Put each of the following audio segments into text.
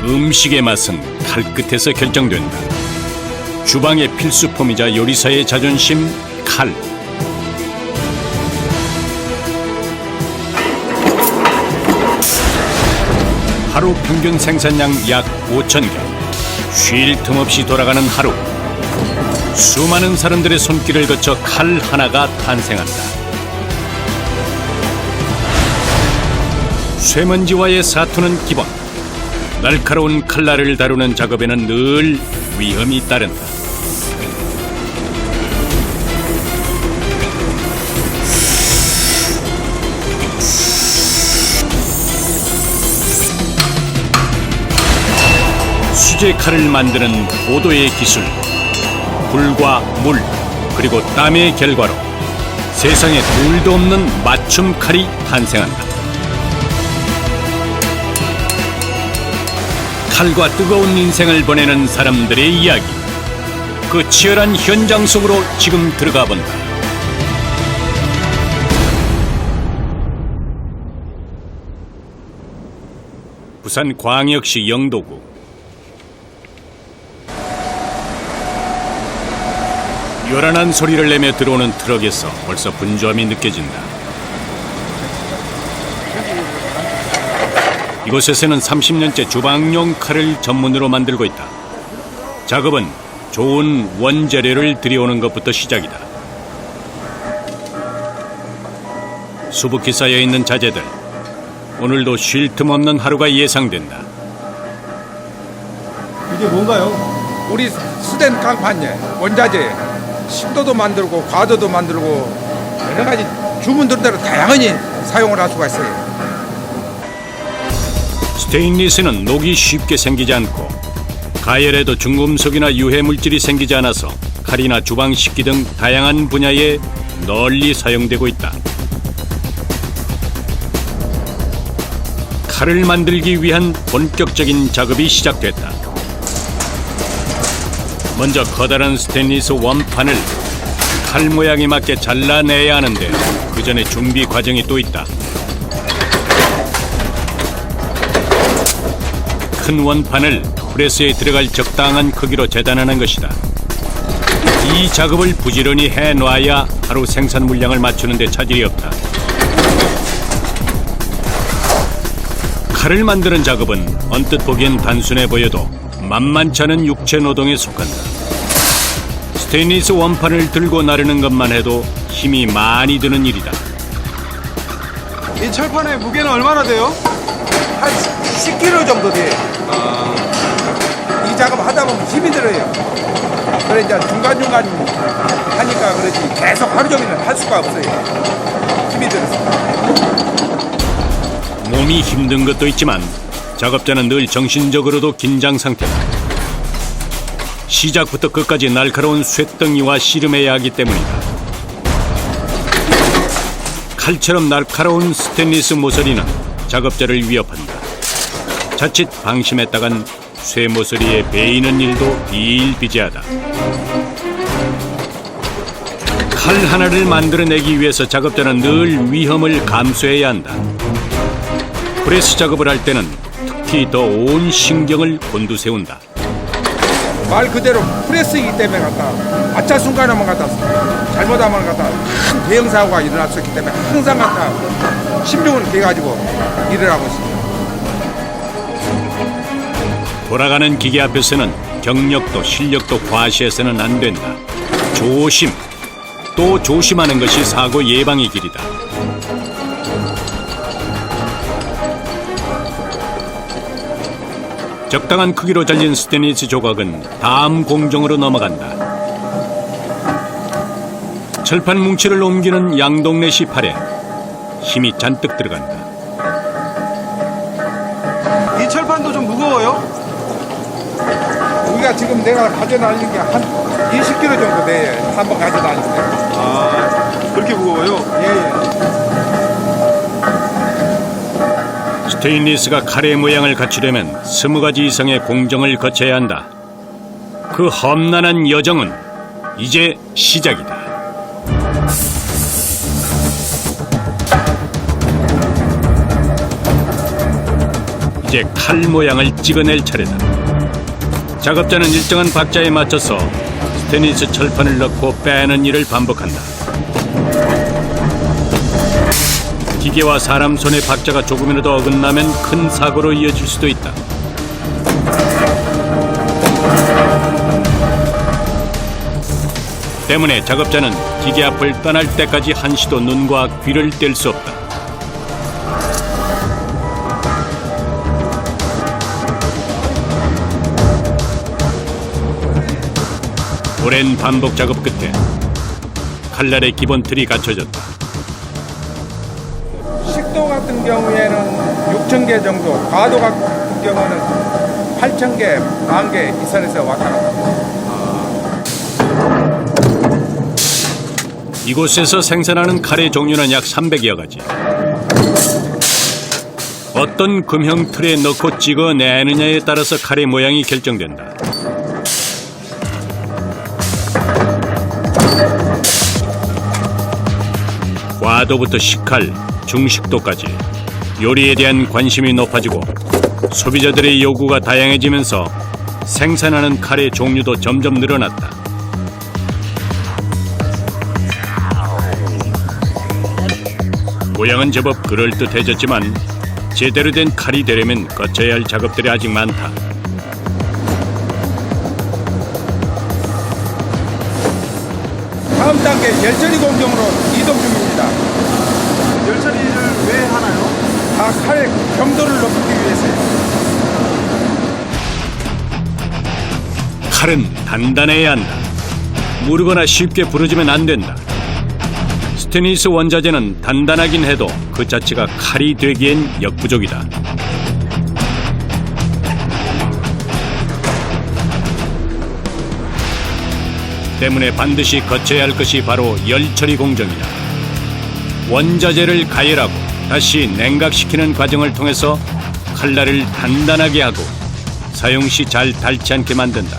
음식의 맛은 칼끝에서 결정된다. 주방의 필수품이자 요리사의 자존심, 칼. 하루 평균 생산량 약 5,000개. 쉴 틈 없이 돌아가는 하루. 수많은 사람들의 손길을 거쳐 칼 하나가 탄생한다. 쇠먼지와의 사투는 기본. 날카로운 칼날을 다루는 작업에는 늘 위험이 따른다. 수제 칼을 만드는 고도의 기술, 불과 물, 그리고 땀의 결과로 세상에 둘도 없는 맞춤 칼이 탄생한다. 칼과 뜨거운 인생을 보내는 사람들의 이야기, 그 치열한 현장 속으로 지금 들어가 본다. 부산 광역시 영도구. 요란한 소리를 내며 들어오는 트럭에서 벌써 분주함이 느껴진다. 이곳에서는 30년째 주방용 칼을 전문으로 만들고 있다. 작업은 좋은 원재료를 들여오는 것부터 시작이다. 수북히 쌓여있는 자재들. 오늘도 쉴 틈 없는 하루가 예상된다. 이게 뭔가요? 우리 수된 강판예, 원자재, 식도도 만들고 과도도 만들고 여러 가지 주문들 대로 다양하게 사용을 할 수가 있어요. 스테인리스는 녹이 쉽게 생기지 않고 가열에도 중금속이나 유해 물질이 생기지 않아서 칼이나 주방 식기 등 다양한 분야에 널리 사용되고 있다. 칼을 만들기 위한 본격적인 작업이 시작됐다. 먼저 커다란 스테인리스 원판을 칼 모양에 맞게 잘라내야 하는데 그 전에 준비 과정이 또 있다. 큰 원판을 프레스에 들어갈 적당한 크기로 재단하는 것이다. 이 작업을 부지런히 해놔야 하루 생산 물량을 맞추는 데 차질이 없다. 칼을 만드는 작업은 언뜻 보기엔 단순해 보여도 만만치 않은 육체 노동에 속한다. 스테인리스 원판을 들고 나르는 것만 해도 힘이 많이 드는 일이다. 이 철판의 무게는 얼마나 돼요? 한 10kg 정도 돼요. 이 작업 하다 보면 힘이 들어요. 그래 이제 중간중간 하니까 그러지 계속 하루 종일 할 수가 없어요. 힘이 들어서. 몸이 힘든 것도 있지만 작업자는 늘 정신적으로도 긴장 상태다. 시작부터 끝까지 날카로운 쇳덩이와 씨름해야 하기 때문이다. 칼처럼 날카로운 스테인리스 모서리는 작업자를 위협한다. 자칫 방심했다간 쇠모서리에 베이는 일도 비일비재하다. 칼 하나를 만들어내기 위해서 작업자는 늘 위험을 감수해야 한다. 프레스 작업을 할 때는 특히 더 온 신경을 곤두세운다. 말 그대로 프레스이기 때문에 갖다 아차 순간에만 갖다 잘못하면 갖다 큰 대형 사고가 일어날 수 있기 때문에 항상 갖다 신중을 기해가지고 일을 하고 있습니다. 돌아가는 기계 앞에서는 경력도 실력도 과시해서는 안 된다. 조심, 또 조심하는 것이 사고 예방의 길이다. 적당한 크기로 잘린 스테인리스 조각은 다음 공정으로 넘어간다. 철판 뭉치를 옮기는 양동래시 팔에 힘이 잔뜩 들어간다. 이 철판도 좀 무거워요? 우리가 지금 내가 가져다니는 게 한 20kg 정도 돼요. 한번 가져다닐 때. 아, 그렇게 무거워요? 예. 스테인리스가 칼의 모양을 갖추려면 20가지 이상의 공정을 거쳐야 한다. 그 험난한 여정은 이제 시작이다. 이제 칼 모양을 찍어낼 차례다. 작업자는 일정한 박자에 맞춰서 스테인리스 철판을 넣고 빼는 일을 반복한다. 기계와 사람 손의 박자가 조금이라도 어긋나면 큰 사고로 이어질 수도 있다. 때문에 작업자는 기계 앞을 떠날 때까지 한시도 눈과 귀를 뗄 수 없다. 오랜 반복 작업 끝에 칼날의 기본 틀이 갖춰졌다. 식도 같은 경우에는 6,000개 정도, 과도 같은 경우는 8,000개, 10,000개 이 선에서 왔다 갔다 합니다. 이곳에서 생산하는 칼의 종류는 약 300여 가지. 어떤 금형 틀에 넣고 찍어내느냐에 따라서 칼의 모양이 결정된다. 과도부터 식칼, 중식도까지 요리에 대한 관심이 높아지고 소비자들의 요구가 다양해지면서 생산하는 칼의 종류도 점점 늘어났다. 모양은 제법 그럴듯해졌지만 제대로 된 칼이 되려면 거쳐야 할 작업들이 아직 많다. 다음 단계 열처리 공정으로 이동 중입니다. 열처리를 왜 하나요? 다 칼의 경도를 높이기 위해서요. 칼은 단단해야 한다. 무르거나 쉽게 부러지면 안 된다. 스테인리스 원자재는 단단하긴 해도 그 자체가 칼이 되기엔 역부족이다. 때문에 반드시 거쳐야 할 것이 바로 열처리 공정이다. 원자재를 가열하고 다시 냉각시키는 과정을 통해서 칼날을 단단하게 하고 사용 시 잘 닳지 않게 만든다.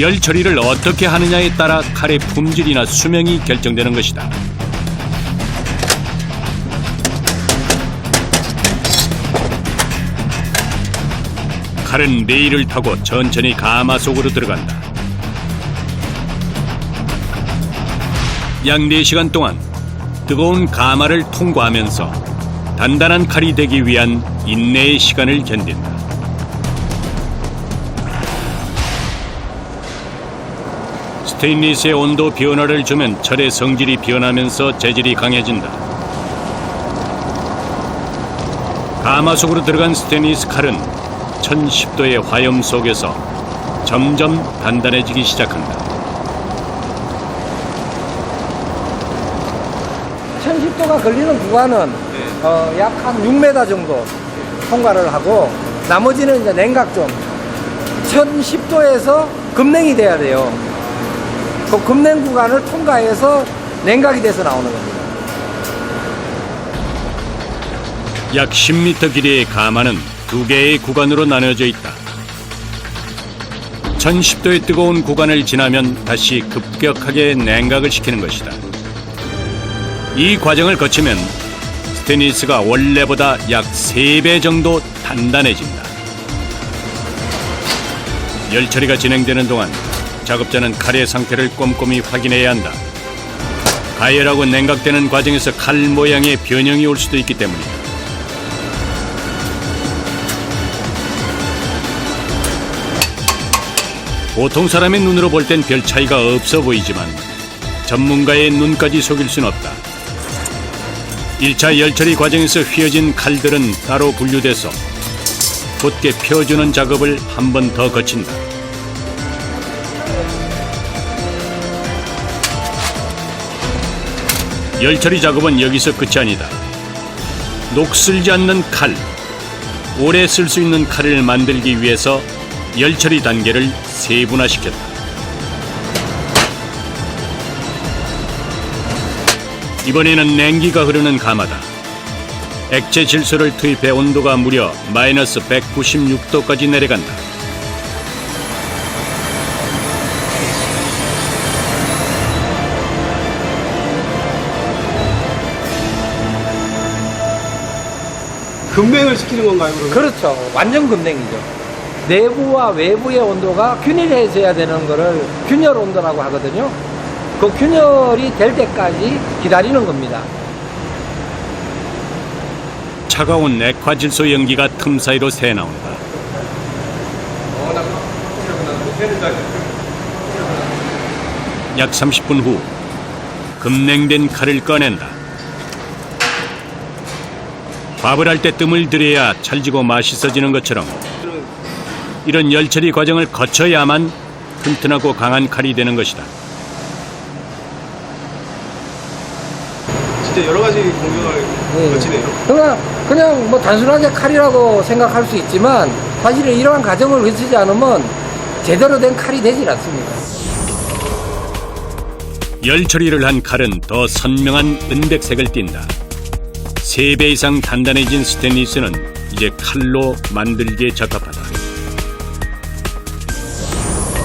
열 처리를 어떻게 하느냐에 따라 칼의 품질이나 수명이 결정되는 것이다. 칼은 레일을 타고 천천히 가마속으로 들어간다. 약 4시간 동안 뜨거운 가마를 통과하면서 단단한 칼이 되기 위한 인내의 시간을 견딘다. 스테인리스의 온도 변화를 주면 철의 성질이 변하면서 재질이 강해진다. 가마속으로 들어간 스테인리스 칼은 1010도의 화염 속에서 점점 단단해지기 시작한다. 1010도가 걸리는 구간은 약 한 6m 정도 통과를 하고 나머지는 이제 냉각점 1010도에서 급냉이 돼야 돼요. 그 급냉 구간을 통과해서 냉각이 돼서 나오는 겁니다. 약 10m 길이의 가마는 2개의 구간으로 나눠져 있다. 1010도의 뜨거운 구간을 지나면 다시 급격하게 냉각을 시키는 것이다. 이 과정을 거치면 스테인리스가 원래보다 약 3배 정도 단단해진다. 열처리가 진행되는 동안 작업자는 칼의 상태를 꼼꼼히 확인해야 한다. 가열하고 냉각되는 과정에서 칼 모양에 변형이 올 수도 있기 때문이다. 보통 사람의 눈으로 볼 땐 별 차이가 없어 보이지만 전문가의 눈까지 속일 순 없다. 1차 열처리 과정에서 휘어진 칼들은 따로 분류돼서 곧게 펴주는 작업을 한 번 더 거친다. 열처리 작업은 여기서 끝이 아니다. 녹슬지 않는 칼, 오래 쓸 수 있는 칼을 만들기 위해서 열처리 단계를 세분화시켰다. 이번에는 냉기가 흐르는 가마다. 액체 질소를 투입해 온도가 무려 마이너스 196도까지 내려간다. 급냉을 시키는 건가요, 그러면? 그렇죠. 완전 급냉이죠. 내부와 외부의 온도가 균일해져야 되는 거를 균열 온도라고 하거든요. 그 균열이 될 때까지 기다리는 겁니다. 차가운 액화질소 연기가 틈 사이로 새나온다. 약 30분 후 급냉된 칼을 꺼낸다. 밥을 할 때 뜸을 들여야 찰지고 맛있어지는 것처럼 이런 열처리 과정을 거쳐야만 튼튼하고 강한 칼이 되는 것이다. 진짜 여러 가지 공정을 거치네요. 그냥 뭐 단순하게 칼이라고 생각할 수 있지만 사실은 이러한 과정을 거치지 않으면 제대로 된 칼이 되질 않습니다. 열처리를 한 칼은 더 선명한 은백색을 띈다. 3배 이상 단단해진 스테인리스는 이제 칼로 만들기에 적합하다.